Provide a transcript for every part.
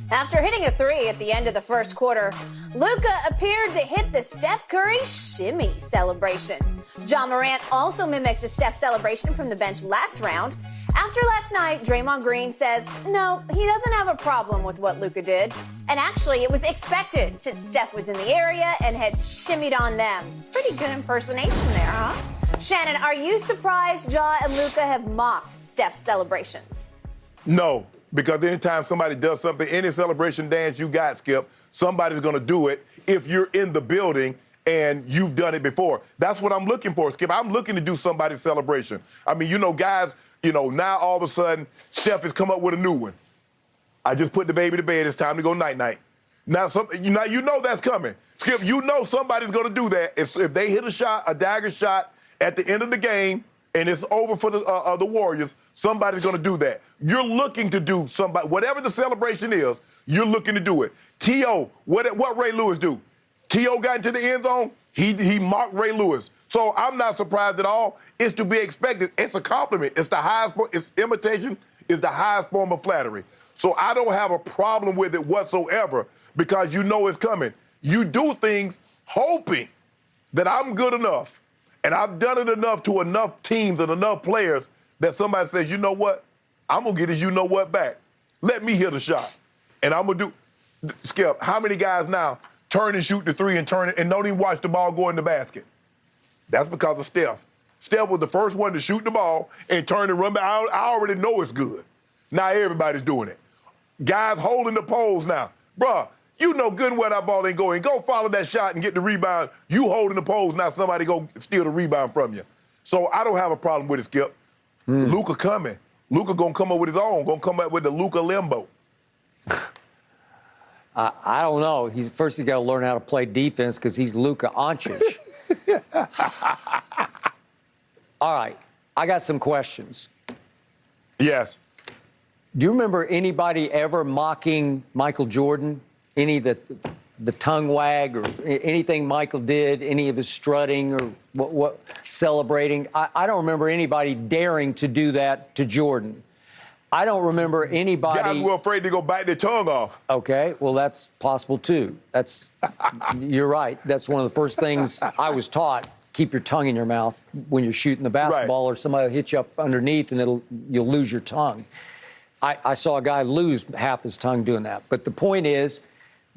After hitting a three at the end of the first quarter, Luka appeared to hit the Steph Curry shimmy celebration. Ja Morant also mimicked a Steph celebration from the bench last round. After last night, Draymond Green says, no, he doesn't have a problem with what Luka did. And actually, it was expected since Steph was in the area and had shimmied on them. Pretty good impersonation there, huh? Shannon, are you surprised Ja and Luka have mocked Steph's celebrations? No, because anytime somebody does something, any celebration dance you got, Skip, somebody's going to do it if you're in the building and you've done it before. That's what I'm looking for, Skip. I'm looking to do somebody's celebration. I mean, guys, now all of a sudden, Steph has come up with a new one. I just put the baby to bed. It's time to go night-night. Now, you know that's coming. Skip, somebody's going to do that. If they hit a dagger shot at the end of the game, and it's over for the Warriors, somebody's going to do that. You're looking to do whatever the celebration is, you're looking to do it. T.O., what Ray Lewis do? T.O. got into the end zone, he mocked Ray Lewis. So I'm not surprised at all. It's to be expected. It's a compliment. It's imitation is the highest form of flattery. So I don't have a problem with it whatsoever because you know it's coming. You do things hoping that I'm good enough, and I've done it enough to enough teams and enough players that somebody says, you know what? I'm going to get his you know what back. Let me hit a shot. And I'm going to do, Skip, how many guys now turn and shoot the three and turn it and don't even watch the ball go in the basket? That's because of Steph. Steph was the first one to shoot the ball and turn and run back. I already know it's good. Now everybody's doing it. Guys holding the poles now. Bruh, you know good and well that ball ain't going. Go follow that shot and get the rebound. You holding the poles, now somebody go steal the rebound from you. So I don't have a problem with it, Skip. Luka coming. Luka gonna come up with his own. Gonna come up with the Luka limbo. I don't know. He's got to learn how to play defense because he's Luka Doncic. All right, I got some questions. Yes. Do you remember anybody ever mocking Michael Jordan? Any of the tongue wag or anything Michael did, any of his strutting or what celebrating? I don't remember anybody daring to do that to Jordan. I don't remember anybody. Guys were afraid to go bite their tongue off. Okay, well, that's possible, too. You're right. That's one of the first things I was taught. Keep your tongue in your mouth when you're shooting the basketball, or somebody will hit you up underneath and you'll lose your tongue. I saw a guy lose half his tongue doing that. But the point is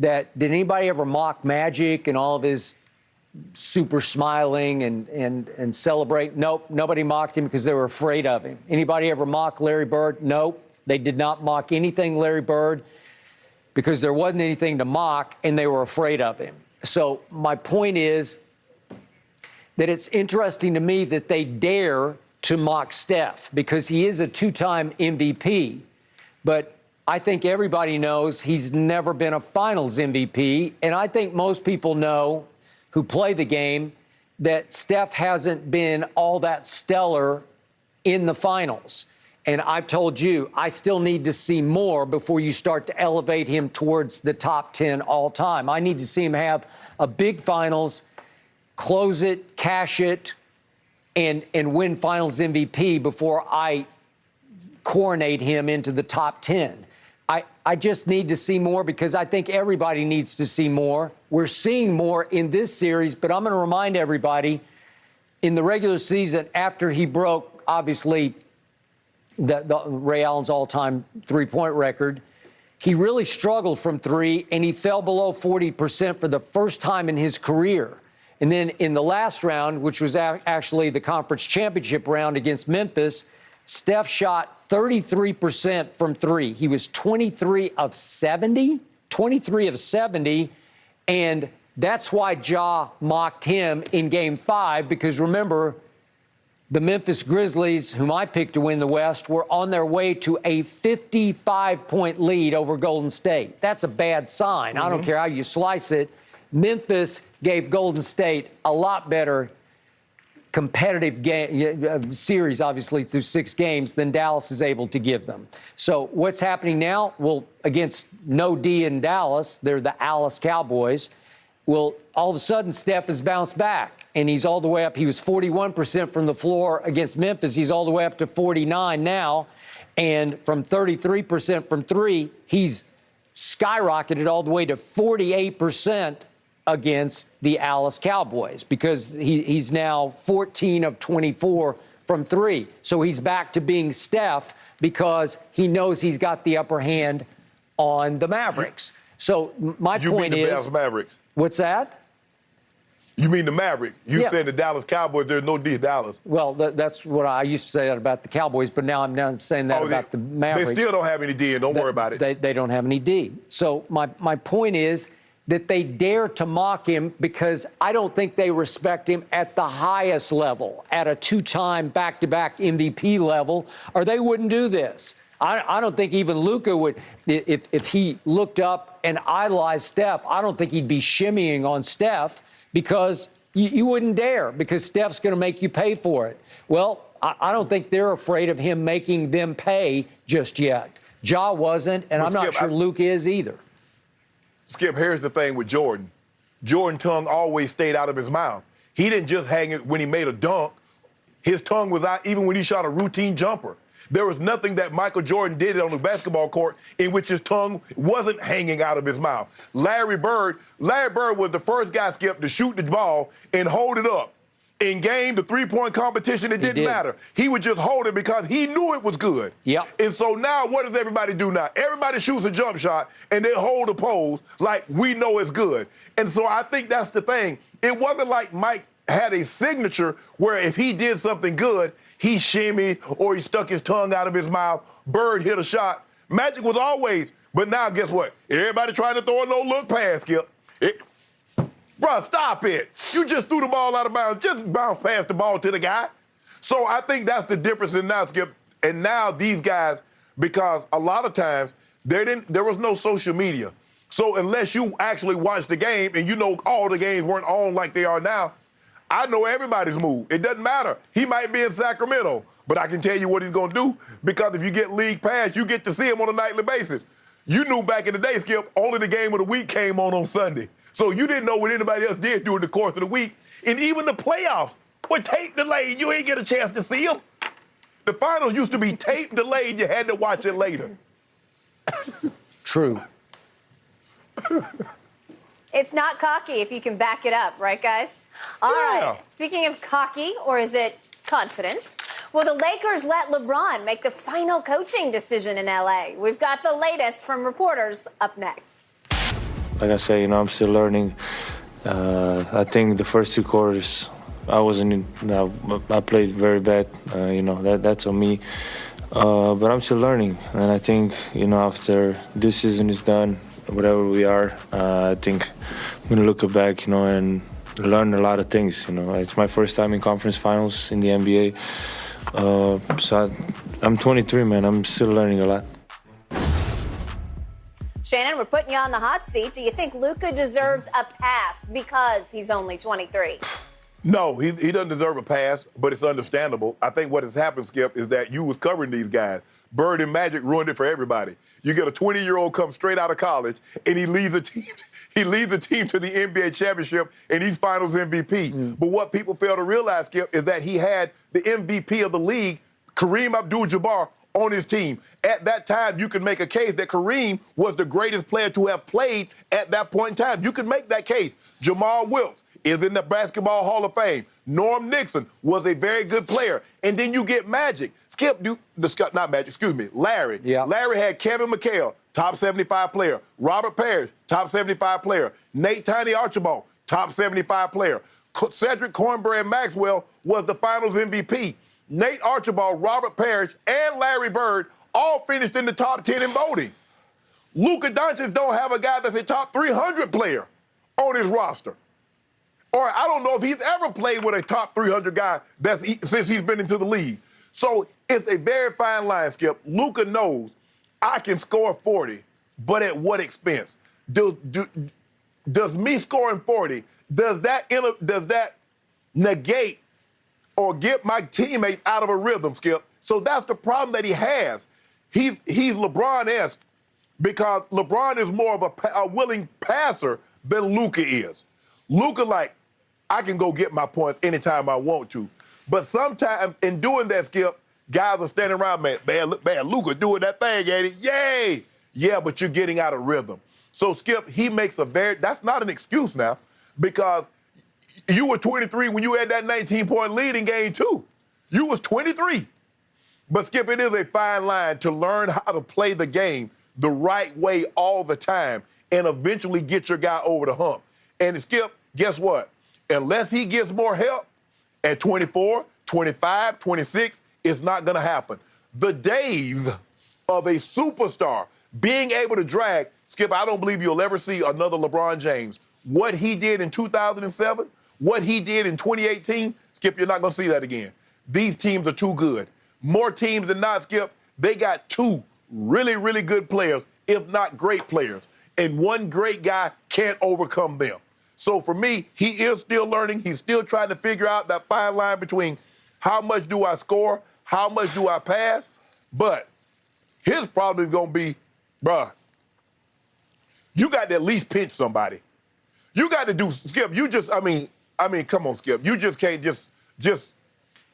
that did anybody ever mock Magic and all of his super smiling and celebrate? Nope, nobody mocked him because they were afraid of him. Anybody ever mock Larry Bird? Nope, they did not mock anything Larry Bird because there wasn't anything to mock and they were afraid of him. So my point is that it's interesting to me that they dare to mock Steph because he is a two-time MVP. But I think everybody knows he's never been a finals MVP. And I think most people know who play the game that Steph hasn't been all that stellar in the finals. And I've told you, I still need to see more before you start to elevate him towards the top 10 all time. I need to see him have a big finals, close it, cash it, and win finals MVP before I coronate him into the top 10. I just need to see more because I think everybody needs to see more. We're seeing more in this series, but I'm going to remind everybody, in the regular season, after he broke, obviously, the Ray Allen's all-time three-point record, he really struggled from three, and he fell below 40% for the first time in his career. And then in the last round, which was actually the conference championship round against Memphis, Steph shot 33% from three. He was 23 of 70, and that's why Ja mocked him in Game 5, because remember, the Memphis Grizzlies, whom I picked to win the West, were on their way to a 55-point lead over Golden State. That's a bad sign. I don't care how you slice it. Memphis gave Golden State a lot better competitive game, series, obviously, through 6 games than Dallas is able to give them. So what's happening now? Well, against no D in Dallas, they're the Alice Cowboys. Well, all of a sudden, Steph has bounced back, and he's all the way up. He was 41% from the floor against Memphis. He's all the way up to 49 now. And from 33% from three, he's skyrocketed all the way to 48% against the Dallas Cowboys because he's now 14 of 24 from three. So he's back to being Steph because he knows he's got the upper hand on the Mavericks. So my point is, Dallas Mavericks. What's that? You mean the Mavericks? You said the Dallas Cowboys. There's no D Dallas. Well, that's what I used to say that about the Cowboys, but now I'm saying that about the Mavericks. They still don't have any D, and don't worry about it. They don't have any D. So my point is that they dare to mock him because I don't think they respect him at the highest level, at a two-time back-to-back MVP level, or they wouldn't do this. I don't think even Luka would, if he looked up and idolized Steph, I don't think he'd be shimmying on Steph because you wouldn't dare because Steph's going to make you pay for it. Well, I don't think they're afraid of him making them pay just yet. Ja wasn't, and I'm not sure Luka is either. Skip, here's the thing with Jordan. Jordan's tongue always stayed out of his mouth. He didn't just hang it when he made a dunk. His tongue was out even when he shot a routine jumper. There was nothing that Michael Jordan did on the basketball court in which his tongue wasn't hanging out of his mouth. Larry Bird was the first guy, Skip, to shoot the ball and hold it up. In game, the three-point competition, it didn't matter. He would just hold it because he knew it was good. Yep. And so now what does everybody do now? Everybody shoots a jump shot and they hold the pose like we know it's good. And so I think that's the thing. It wasn't like Mike had a signature where if he did something good, he shimmied or he stuck his tongue out of his mouth. Bird hit a shot. Magic was always, but now guess what? Everybody trying to throw a no-look pass, Skip. Bruh, stop it. You just threw the ball out of bounds. Just bounce past the ball to the guy. So I think that's the difference in now, Skip. And now these guys, because a lot of times there was no social media. So unless you actually watch the game and you know all the games weren't on like they are now, I know everybody's move. It doesn't matter. He might be in Sacramento, but I can tell you what he's going to do because if you get league pass, you get to see him on a nightly basis. You knew back in the day, Skip, only the game of the week came on Sunday. So you didn't know what anybody else did during the course of the week. And even the playoffs were tape delayed. You ain't get a chance to see them. The finals used to be tape delayed. You had to watch it later. True. It's not cocky if you can back it up, right, guys? All right. Speaking of cocky, or is it confidence? Will the Lakers let LeBron make the final coaching decision in L.A.? We've got the latest from reporters up next. Like I say, I'm still learning. I think the first two quarters, I played very bad. That's on me. But I'm still learning. And I think, after this season is done, whatever we are, I think I'm going to look back, and learn a lot of things. It's my first time in conference finals in the NBA. So I'm 23, man. I'm still learning a lot. Shannon, we're putting you on the hot seat. Do you think Luka deserves a pass because he's only 23? No, he doesn't deserve a pass, but it's understandable. I think what has happened, Skip, is that you was covering these guys. Bird and Magic ruined it for everybody. You get a 20-year-old come straight out of college, and he leads a team. He leads a team to the NBA championship, and he's Finals MVP. But what people fail to realize, Skip, is that he had the MVP of the league, Kareem Abdul-Jabbar, on his team. At that time, you could make a case that Kareem was the greatest player to have played at that point in time. You could make that case. Jamal Wilkes is in the Basketball Hall of Fame. Norm Nixon was a very good player. And then you get Magic. Larry. Yeah. Larry had Kevin McHale, top 75 player. Robert Parrish, top 75 player. Nate Tiny Archibald, top 75 player. Cedric Cornbread Maxwell was the Finals MVP. Nate Archibald, Robert Parrish, and Larry Bird all finished in the top 10 in voting. Luka Doncic don't have a guy that's a top 300 player on his roster. Or I don't know if he's ever played with a top 300 guy since he's been into the league. So it's a very fine line, Skip. Luka knows I can score 40, but at what expense? Does me scoring 40, does that negate or get my teammates out of a rhythm, Skip? So that's the problem that he has. He's LeBron-esque because LeBron is more of a willing passer than Luka is. Luka, I can go get my points anytime I want to. But sometimes in doing that, Skip, guys are standing around, man, Luka doing that thing, ain't he? Yay! Yeah, but you're getting out of rhythm. So, Skip, he makes that's not an excuse now, because you were 23 when you had that 19-point lead in game 2. You was 23. But, Skip, it is a fine line to learn how to play the game the right way all the time and eventually get your guy over the hump. And, Skip, guess what? Unless he gets more help at 24, 25, 26, it's not going to happen. The days of a superstar being able to drag, Skip, I don't believe you'll ever see another LeBron James. What he did in 2007, what he did in 2018, Skip, you're not going to see that again. These teams are too good. More teams than not, Skip, they got 2 really, really good players, if not great players. And one great guy can't overcome them. So for me, he is still learning. He's still trying to figure out that fine line between how much do I score, how much do I pass. But his problem is going to be, bruh, you got to at least pinch somebody. You got to do, Skip, come on, Skip. You just can't just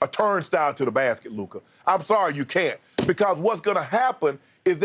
a turnstile to the basket, Luka. I'm sorry, you can't. Because what's going to happen is that